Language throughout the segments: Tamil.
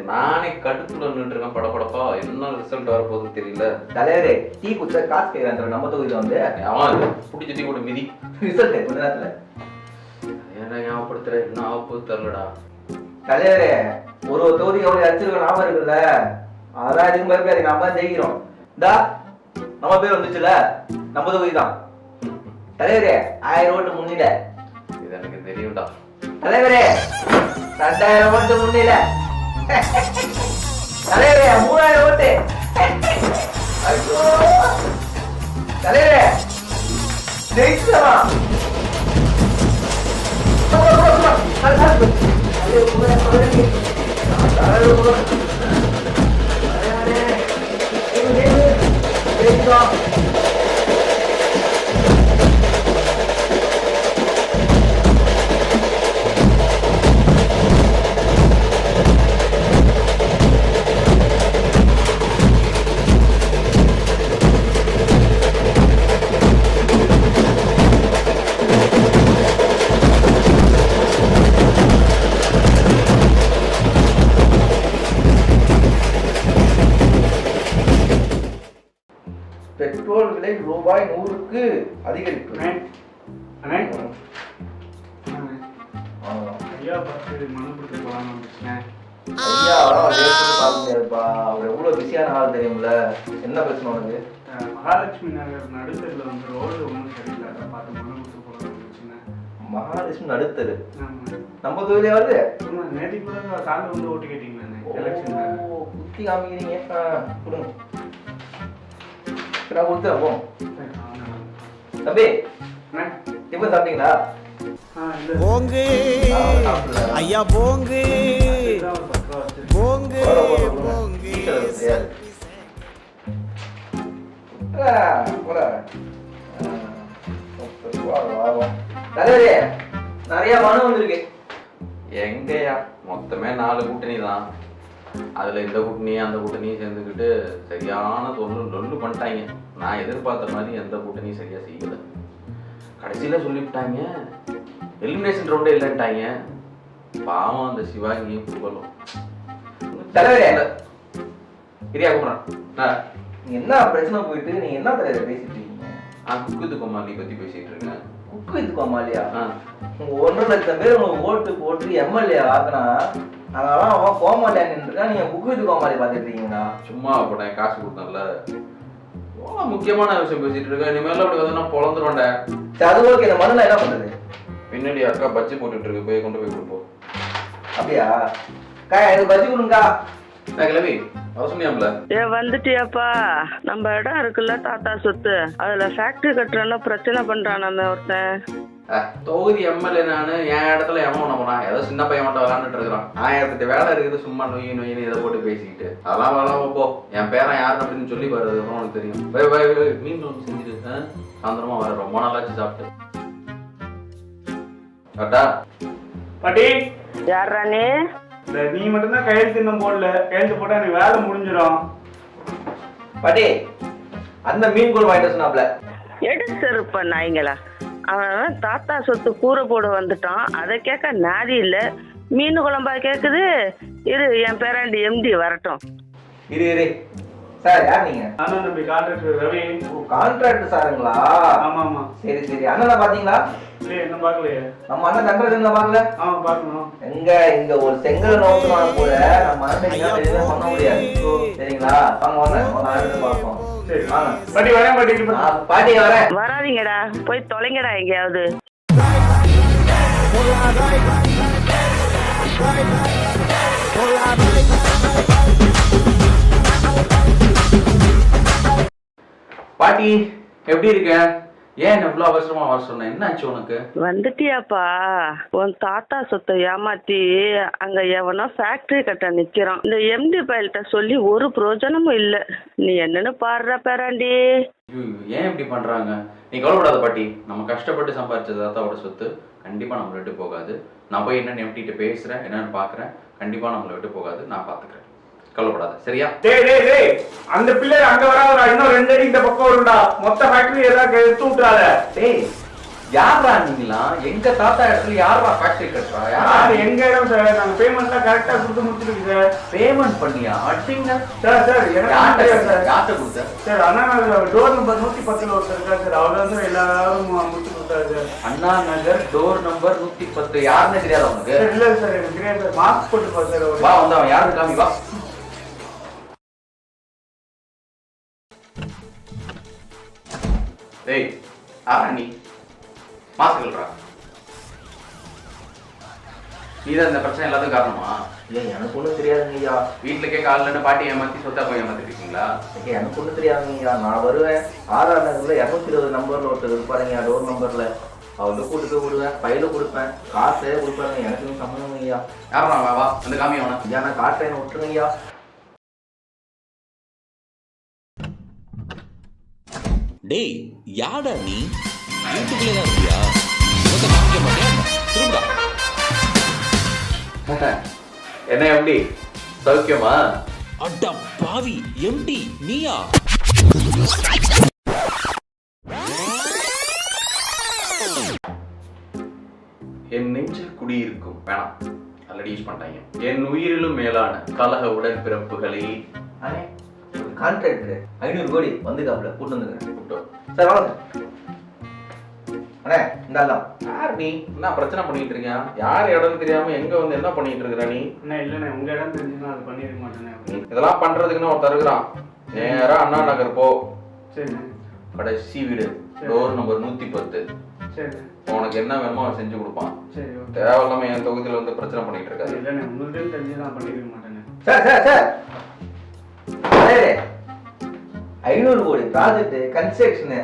நானே கடுப்புல நின்று இருக்கேன் படப்படப்பா. என்ன ரிசல்ட் வர போகுதுன்னு தெரியல. தலைவரே டீ குடிச்சா காசு கேட்கறாங்க நம்ம தொகுதியில வந்து. பிடிச்ச டீ கூட மிதி ரிசல்ட் கொஞ்ச நேரத்துல என்ன ஞாபகப்படுத்துற? என்ன ஆகப்போது தெரியலடா தலைவரே. ஒரு தொகுதி எவ்வளவு அடிச்சிருக்க ஞாபகம் இருக்குல்ல? அதான் இதுக்கு பயப்படாது, நம்ம தான் ஜெயிக்கிறோம். இந்தா நம்ம பேர் வந்துச்சுல, நம்ம தொகுதி தான் தலைவரே. 1000 ஓட்டு முன்னில. இது எனக்கு தெரியும்டா தலைவரே. 2000 ஓட்டு முன்னில தலைவரே. 3000 ஓட்டு. ஐயோ தலைவரே ஜெயிச்சிடலாம். பெட்ரோல் விலை ரூபாய் 100க்கு அதிகரிப்பு. அவர் எவ்வளவு பிஸியான ஆள் தெரியும்ல. என்ன பிரச்சனை உனக்கு? மகாலட்சுமி நகர் நடுத்தருல வந்து ரோடு ஒன்றும் சரியில்லை, அதை பார்த்து மனு கொடுத்து போல. மகாலட்சுமி நடுத்தரு நம்ம தொழிலே வருது. நேற்று கூட காலைல வந்து ஓட்டு கேட்டீங்களா? குத்தி காமிக்கிறீங்க. கொடுங்க நான் கொடுத்துறேன். தம்பி இப்ப சாப்பிட்டீங்களா? போங்கு ஐயா போங்கு போங்கு போங்கு. தலைவரே நிறைய மனு வந்திருக்கு. எங்கயா மொத்தமே 4 கூட்டணி தான். அதுல இந்த கூட்டணி அந்த கூட்டணியும் சேர்ந்துக்கிட்டு சரியான லொல்லு பண்ணிட்டாங்க. நான் எதிர்பார்த்த மாதிரி எந்த கூட்டணியும் சரியா செய்யல. கடைசியில சொல்லிவிட்டாங்க எலிமினேஷன் ரவுண்டே இல்லைன்ட்டாங்க. பாவம் அந்த சிவாங்கியும் புகழும். தலைவரே இரியா கூப்பிட்றேன். என்ன பிரச்சனை போயிட்டு நீங்க என்ன தலைவரை பேசிட்டு இருக்கீங்க? குக்கு கோமாளி பத்தி பேசிட்டு இருக்கேன். குக்கு இது கோமாளியா? 1.5 லட்சம் பேர் உங்களுக்கு ஓட்டு போட்டு எம்எல்ஏ ஆக்குனா அதெல்லாம் அவன் கோமாளியான்னு இருக்கா. நீங்க குக்கு இது கோமாளி பாத்துட்டு இருக்கீங்களா? சும்மா போட்டேன், காசு கொடுத்தேன்ல. முக்கியமான விஷயம் பேசிட்டு இருக்கேன். இனிமேல அப்படி வந்து நான் பொழந்துருவேன்டா. அது ஓகே. இந்த மனுல என்ன பண்றது? பின்னாடி அக்கா பஜ்ஜி போட்டுட்டு இருக்கு, போய் கொண்டு போய் கொடுப்போம். அப்படியா? எனக்கு பஜ்ஜி கொடுங்கக்கா. கிளம்பி அவசரமியாம்ல. வந்துட்டியாப்பா? நம்ம இடம் இருக்குல்ல தாத்தா சொத்து, அதுல ஃபேக்டரி கட்டுறோம்னா பிரச்சனை பண்றான் நம்ம ஒருத்தன். தொகுதி எம்எல்ஏ நானு. என் இடத்துல எவன் பண்ண போறான்? ஏதோ சின்ன பையன் மட்டும் விளாண்டுட்டு இருக்கிறான். 1008 வேலை இருக்குது. சும்மா நொய்னு இதை போட்டு பேசிக்கிட்டு அதெல்லாம் வேலை போ. என் பேரன் யாருன்னு அப்படின்னு சொல்லி பாரு, அதுக்கப்புறம் உனக்கு தெரியும். மீன் ஒன்று செஞ்சுட்டு சாயந்தரமா வர. ரொம்ப நாளாச்சு சாப்பிட்டு. கரெக்டா பாட்டி? யாரா நீ? நீ மட்டும்தான் கையெழுத்து இன்னும் போடல. கையெழுத்து போட்டா எனக்கு வேலை முடிஞ்சிடும். பாட்டி அந்த மீன் குழம்பு வாங்கிட்டு சொன்னாப்ல. எடுத்துருப்ப நாய்ங்களா? அவன் தாத்தா சொத்து கூரை போட வந்துட்டான். அதை கேட்க நாதி இல்ல. மீன் குழம்பா கேக்குது. இரு என் பேராண்டி எம்டி வரட்டும். இரு சார். யார் நீங்க? அண்ணன் தம்பி கான்ட்ராக்டர் ரவி. கான்ட்ராக்டர் சாருங்களா? ஆமா ஆமா. சரி. அண்ணனை பாத்தீங்களா? இல்லையே, என்ன பாக்கலையே. நம்ம அண்ணன் கண்ட்ராக்டர்ல பாக்கல? ஆமா பாக்கணும். இங்க ஒரு செங்கல் நோக்கமா கூட நம்ம அண்ணன் பண்ண முடியாது. சரிங்களா? வாங்க பாப்போம். சரி பாட்டி வரேன். பாட்டி வரேன். வராதீங்கடா, போய் தொலைங்கடா எங்கேயாவது. பாட்டி எப்படி இருக்க? ஏன் எவ்வளவு அவசரமா வர சொன்ன? என்ன ஆச்சு உனக்கு? வந்துட்டியாப்பா? உன் தாத்தா சொத்தை ஏமாத்தி அங்க எவனோ ஃபேக்டரி கட்ட நிக்கிறான். இந்த எம்டி பயல்கிட்ட சொல்லி ஒரு பிரயோஜனமும் இல்ல. நீ என்னன்னு பாடுற பேராண்டி. ஏன் இப்படி பண்றாங்க? நீ கவலைப்படாத பாட்டி. நம்ம கஷ்டப்பட்டு சம்பாதிச்ச தாத்தாவோட சொத்து கண்டிப்பா நம்மளை விட்டு போகாது. நான் போய் என்னன்னு எம்டிட்ட பேசுறேன், என்னன்னு பாக்குறேன். கண்டிப்பா நம்மளை விட்டு போகாது. நான் பாத்துக்கிறேன். கவலைப்படாத சரியா? டேய் அந்த பிள்ளை அங்க வராதடா. இன்னும் 2 அடி இந்த பக்கம் வரும்டா. மொத்த ஃபேக்டரி ஏதாவது எடுத்து விட்டுறாத. டேய் யாரா நீங்களாம்? எங்க தாத்தா இடத்துல யாரா ஃபேக்டரி கட்டுறா? சார் எங்க இடம் சார், நாங்க பேமெண்ட்லாம் கரெக்டா கொடுத்து முடிச்சிருக்கு சார். பேமெண்ட் பண்ணியா? அடிங்க சார் எனக்கு தெரியாது சார். யார்கிட்ட கொடுத்த? Sir Anna Nagar door number 110 ஒருத்தர் இருக்காரு சார், அவர் தான் சார் எல்லாரும் முடிச்சு கொடுத்தாரு sir. Anna Nagar door number 110 யாருன்னு தெரியாது உனக்கு? சார் இல்ல சார் எனக்கு தெரியாது சார், மாஸ்க் போட்டுப்பா சார். வா வந்து அவன் யாருன்னு காமி வா. டேய் ஆரா நீ மாஸ்க் கழறா. நீதான் இந்த பிரச்சனை எல்லாத்துக்கும் காரணமா? ஏன் எனக்கு ஒன்றும் தெரியாதுங்க ஐயா. வீட்டுல கேட்க ஆளுன்னு பாட்டி ஏமாத்தி சொத்தா போய் ஏமாத்திட்டு இருக்கீங்களா? எனக்கு ஒன்றும் தெரியாதுங்க ஐயா. நான் வருவேன், ஆர்ஆர் நகரில் 220 நம்பரில் ஒருத்தர் இருப்பாருங்க டோர் நம்பரில். அவர்கிட்ட கூட்டு போய் விடுவேன், பையில கொடுப்பேன், காசே கொடுப்பாருங்க. எனக்கு சம்மந்தம் ஐயா. யாரா வா அந்த காமி அவனை. ஐயா நான் காட்டுறேன், விட்டுருங்க ஐயா. டேய் யாடா நீ? வீட்டுக்குள்ளே தான் இருக்கியா? காமிக்க மாட்டியா? திரும்ப என்ன எப்படி சௌக்கியமா? அட்டா பாவி எம்டி நீயா? என் நெஞ்சில் குடியிருக்கும் வேணாம், ஆல்ரெடி யூஸ் பண்ணிட்டாங்க. என் உயிரிலும் மேலான கலக உடன் பிறப்புகளே. அண்ணே ஒரு கான்ட்ராக்டர் 500 கோடி வந்துக்காப்புல கூட்டு வந்துக்கிறேன். கூப்பிட்டோம். சார் வாங்க அண்ணே. இந்தாலாம் யார் நீ? என்ன பிரச்சனை பண்ணிட்டு இருக்கியா? யார் இடம் தெரியாம எங்க வந்து என்ன பண்ணிட்டு இருக்கிற நீ? அண்ணா இல்லண்ணே, உங்க இடம் தெரிஞ்சுன்னா அது பண்ணிருக்க மாட்டேனே. இதெல்லாம் பண்றதுக்குன்னு ஒருத்தர் இருக்கிறான். நேரா அண்ணா நகர் போ. சரி கடைசி வீடு டோர் நம்பர் 110. சரி உனக்கு என்ன வேணுமோ அவன் செஞ்சு கொடுப்பான். சரி ஓகே. தேவையில்லாம என் தொகுதியில வந்து பிரச்சனை பண்ணிட்டு இருக்காது. இல்லண்ணே உங்களுக்கு தெரிஞ்சு நான் பண்ணிருக்க மாட்டேனே. சார் சார் சார் 500 கோடி ப்ராஜெக்ட் கன்ஸ்ட்ரக்ஷனு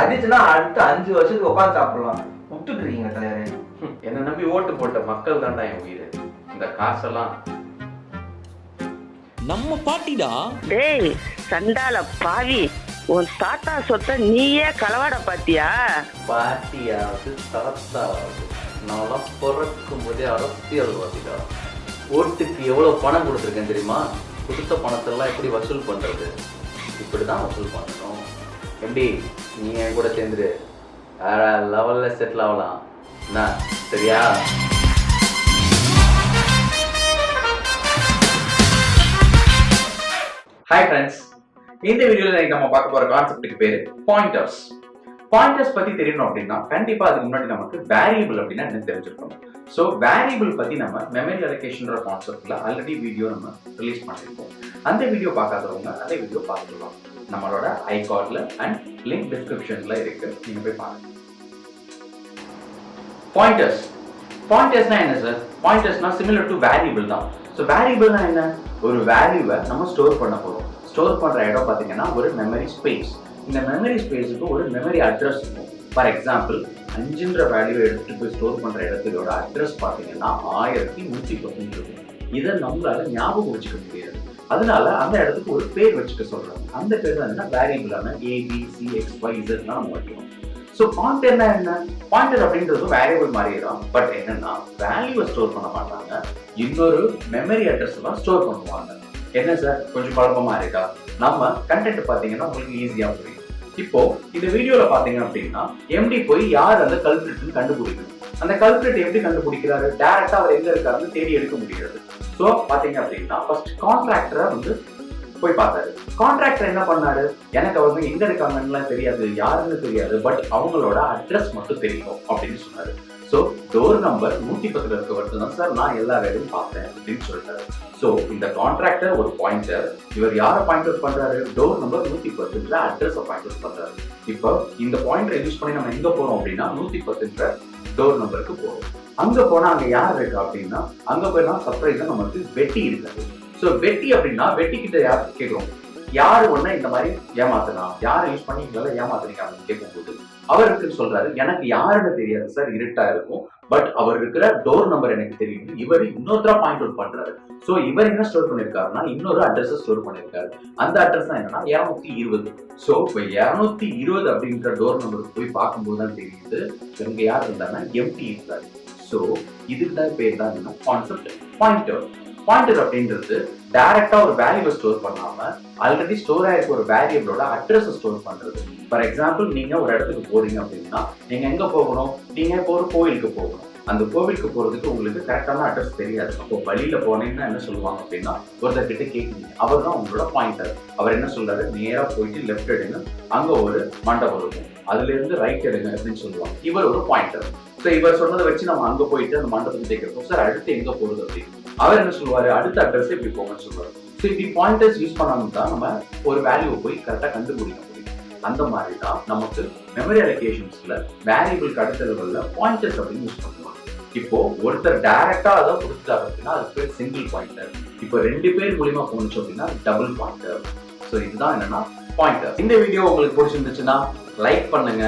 அதிச்சுன்னா அடுத்த 5 வருஷத்துக்கு உட்காந்து சாப்பிடலாம். விட்டுட்டு இருக்கீங்க தலைவரே. என்னை நம்பி ஓட்டு போட்ட மக்கள் தாண்டா என் உயிர். இந்த காசெல்லாம் நம்ம பாட்டிடா. டேய் சண்டால பாவி, உன் தாத்தா சொத்தை நீயே களவாட பாத்தியா? பாட்டியாவது தாத்தாவது நான்லாம் பிறக்கும் போதே அரசியல்வாதிடா. ஓட்டுக்கு எவ்வளவு பணம் கொடுத்துருக்கேன் தெரியுமா? கொடுத்த பணத்தெல்லாம் எப்படி வசூல் பண்றது? இப்படிதான் வசூல் பண்ணணும். எப்படி நீ என் கூட சேர்ந்துரு, வேற லெவல்ல செட்டில் ஆகலாம். என்ன சரியா? ஹாய் ஃப்ரெண்ட்ஸ், இந்த வீடியோல நம்ம பார்க்க போற கான்செப்ட்டுக்கு பேரு பாயிண்டர்ஸ். பாயிண்டர்ஸ் பத்தி தெரியணும் அப்படின்னா கண்டிப்பா அதுக்கு முன்னாடி நமக்கு வேரியபிள் அப்படின்னா என்ன தெரிஞ்சிருக்கணும். ஸோ வேரியபிள் பத்தி நம்ம மெமரி அலோகேஷன்ற கான்செப்ட்ல ஆல்ரெடி வீடியோ நம்ம ரிலீஸ் பண்ணிருக்கோம். அந்த வீடியோ பார்க்காதவங்க அந்த வீடியோ பார்த்துக்கலாம். நம்மளோட ஐகார்ட்ல அண்ட் லிங்க் டிஸ்கிரிப்ஷன்ல இருக்கு, நீங்க போய் பாருங்க. பாயிண்டர்ஸ்னா என்ன சார்? பாயிண்டர்ஸ்னா சிமிலர் டு வேரியபிள் தான். ஸோ வேரியபிள்னா என்ன? ஒரு வேல்யூவை நம்ம ஸ்டோர் பண்ண போறோம். ஸ்டோர் பண்ற இடம் பாத்தீங்கன்னா ஒரு மெமரி ஸ்பேஸ். இந்த மெமரி ஸ்பேஸுக்கு ஒரு மெமரி அட்ரஸ் இருக்கும். ஃபார் எக்ஸாம்பிள் 5ன்ற வேல்யூ எடுத்துட்டு போய் ஸ்டோர் பண்ற இடத்தோட அட்ரஸ் பாத்தீங்கன்னா 1110 இருக்கும். இதை நம்மளால ஞாபகம் வச்சுக்க முடியாது. அதனால அந்த இடத்துக்கு ஒரு பேர் வச்சுக்க சொல்றாங்க. அந்த பேர் தான் என்ன? வேரியபிளான ABCXYZ நம்ம வைக்கணும். ஸோ பாயிண்டர்னா என்ன? பாயிண்டர் அப்படின்றது வேரியபிள் மாதிரி தான். பட் என்னன்னா வேல்யூவை ஸ்டோர் பண்ண மாட்டாங்க, இன்னொரு மெமரி அட்ரஸ் எல்லாம் ஸ்டோர் பண்ணுவாங்க. என்ன சார் கொஞ்சம் குழப்பமா இருக்கா? நம்ம கண்டென்ட் பாத்தீங்கன்னா உங்களுக்கு ஈஸியா புரியும். இப்போ இந்த வீடியோல பாத்தீங்க அப்படின்னா எம்டி போய் யார் அந்த கல்பிரிட்னு கண்டுபிடிக்கணும். அந்த கல்பிரிட் எப்படி கண்டுபிடிக்கிறாரு? டைரக்டா அவர் எங்க இருக்காருன்னு தேடி எடுக்க முடியாது. ஸோ பாத்தீங்க அப்படின்னா ஃபர்ஸ்ட் கான்ட்ராக்டரை வந்து போய் பார்த்தாரு. கான்ட்ராக்டர் என்ன பண்ணாரு? எனக்கு அவங்க எங்க இருக்காங்கன்னு தெரியாது, யாருன்னு தெரியாது, பட் அவங்களோட அட்ரஸ் மட்டும் தெரியும் அப்படின்னு சொன்னாரு. ஸோ டோர் நம்பர் 110 இருக்க தான் சார் நான் எல்லா வேலையும் பார்த்தேன் அப்படின்னு சொல்லிட்டாரு. ஸோ இந்த கான்ட்ராக்டர் ஒரு பாயிண்டர், இவர் யாரை பாயிண்ட் அவுட் பண்றாரு? Door number 110 address point out பண்றாரு. இப்போ இந்த பாயிண்டரை யூஸ் பண்ணி நம்ம எங்க போறோம் அப்படின்னா 110 டோர் நம்பருக்கு போறோம். அங்க போனா அங்க யார் இருக்கா அப்படின்னா அங்க போயினா சர்ப்ரைஸா நமக்கு வெட்டி இருக்காது. ஸோ வெட்டி அப்படின்னா வெட்டி கிட்ட யார் கேட்கிறோம்? யாரு ஒண்ணு இந்த மாதிரி ஏமாத்தினா, யாரை யூஸ் பண்ணி எங்களால ஏமாத்துறீங்க அப்படின்னு கேட்கும்போது அவருக்கு சொல்றாரு, எனக்கு யாருன்னு தெரியாது சார், இருட்டா இருக்கும், பட் அவர் இருக்கிற டோர் நம்பர் எனக்கு தெரியும். இவர் இன்னொருத்தரா பாயிண்ட் அவுட் பண்றாரு. ஸோ இவர் என்ன ஸ்டோர் பண்ணிருக்காருன்னா இன்னொரு அட்ரஸ் ஸ்டோர் பண்ணிருக்காரு. அந்த அட்ரஸ் தான் என்னன்னா 220. ஸோ இப்போ 220 அப்படின்ற டோர் நம்பருக்கு போய் பார்க்கும்போது தான் தெரியுது இவங்க யார் இருந்தாருன்னா எம்டி இருக்காரு. ஸோ இதுக்கு தான் பேர் தான் என்ன? Concept pointer. பாயிண்டர் அப்படின்றது டைரக்டா ஒரு வேல்யூவை ஸ்டோர் பண்ணாம ஆல்ரெடி ஸ்டோர் ஆயிருக்க ஒரு வேரியபிளோட அட்ரஸ் ஸ்டோர் பண்றது. ஃபார் எக்ஸாம்பிள், நீங்க ஒரு இடத்துக்கு போறீங்க அப்படின்னா நீங்க எங்க போகணும்? நீங்க இப்போ ஒரு கோவிலுக்கு போகணும். அந்த கோவிலுக்கு போறதுக்கு உங்களுக்கு கரெக்டான அட்ரஸ் தெரியாது. அப்போ வழியில போனீங்கன்னா என்ன சொல்லுவாங்க அப்படின்னா, ஒருத்தர் கிட்ட கேட்குறீங்க, அவர் தான் உங்களோட பாயிண்டர். அவர் என்ன சொல்றாரு? நேரா போயிட்டு லெஃப்ட் எடுங்க, அங்க ஒரு மண்டபம் இருக்கும், அதுல இருந்து ரைட் எடுங்க அப்படின்னு சொல்லுவாங்க. இவர் ஒரு பாயிண்டர். ஸோ இவர் சொன்னதை வச்சு நம்ம அங்க போயிட்டு அந்த மண்டபத்தை கேட்கிறோம். சார் அடுத்து எங்க போறது அப்படின்னு அவர் என்ன சொல்லுவாரு? அடுத்த அட்ரஸ் இப்படி போங்கன்னு சொல்லுவாரு. ஸோ இப்படி பாயிண்டர்ஸ் யூஸ் பண்ணாம தான் நம்ம ஒரு வேல்யூவை போய் கரெக்டா கண்டுபிடிக்க முடியும். அந்த மாதிரி தான் நமக்கு மெமரி அலோகேஷன்ஸ்ல வேரியபிளுக்கு அடுத்த லெவல்ல பாயிண்டர்ஸ் அப்படின்னு யூஸ் பண்ணுவாங்க. இப்போ ஒருத்தர் டைரக்டா அதை கொடுத்தாரு அப்படின்னா அது பேர் சிங்கிள் பாயிண்டர். இப்போ 2 பேர் மூலியமா போனுச்சு அப்படின்னா டபுள் பாயிண்டர். ஸோ இதுதான் என்னன்னா பாயிண்டர். இந்த வீடியோ உங்களுக்கு பிடிச்சிருந்துச்சுன்னா லைக் பண்ணுங்க,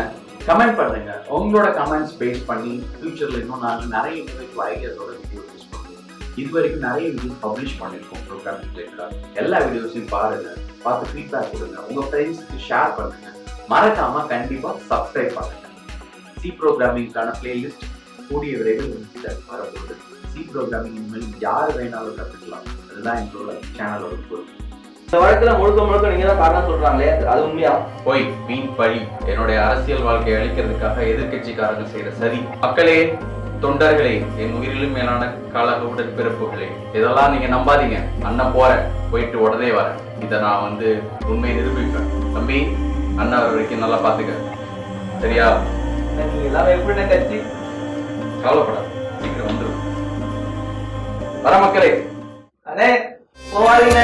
கமெண்ட் பண்ணுங்க. உங்களோட கமெண்ட்ஸ் பேஸ் பண்ணி ஃபியூச்சர்ல இன்னும் நாங்கள் நிறைய இன்டர்வியூ ஐடியாஸோட வீடியோ யூஸ் பண்ணுவோம். இது வரைக்கும் நிறைய வீடியோஸ் பப்ளிஷ் பண்ணியிருக்கோம் ப்ரோக்ராமிங் ரிலேட்டடாக. எல்லா வீடியோஸையும் பாருங்க, பார்த்து ஃபீட்பேக் கொடுங்க, உங்க ஃப்ரெண்ட்ஸுக்கு ஷேர் பண்ணுங்க. மறக்காம கண்டிப்பா சப்ஸ்கிரைப் பண்ணுங்க. சி ப்ரோக்ராமிங்கான பிளேலிஸ்ட் கூடிய விரைவில் உங்ககிட்ட வரப்போகுது. சி ப்ரோக்ராமிங் இனிமேல் யார் வேணாலும் கற்றுக்கலாம். அதுதான் எங்களோட சேனலோட பொறுப்பு. இந்த வழக்குல முழுக்க நீங்க தான் காரணம் சொல்றாங்களே, அது உண்மையா? போய் வீண் பழி. என்னுடைய அரசியல் வாழ்க்கையை அழிக்கிறதுக்காக எதிர்கட்சிக்காரங்க செய்யற சரி. மக்களே, தொண்டர்களே, என் உயிரிலும் மேலான காலக உடன் பிறப்புகளே, இதெல்லாம் நீங்க நம்பாதீங்க. அண்ணன் போயிட்டு உடனே வரேன். இதை நான் உண்மையை நிரூபிப்பேன். தம்பி, அண்ணா வரைக்கும் நல்லா பாத்துக்க, சரியா? நீங்க எல்லாமே எப்படி கட்சி? கவலைப்படாது, சீக்கிரம் வந்துடும். வர மக்களே. அண்ணே போவாதீங்க.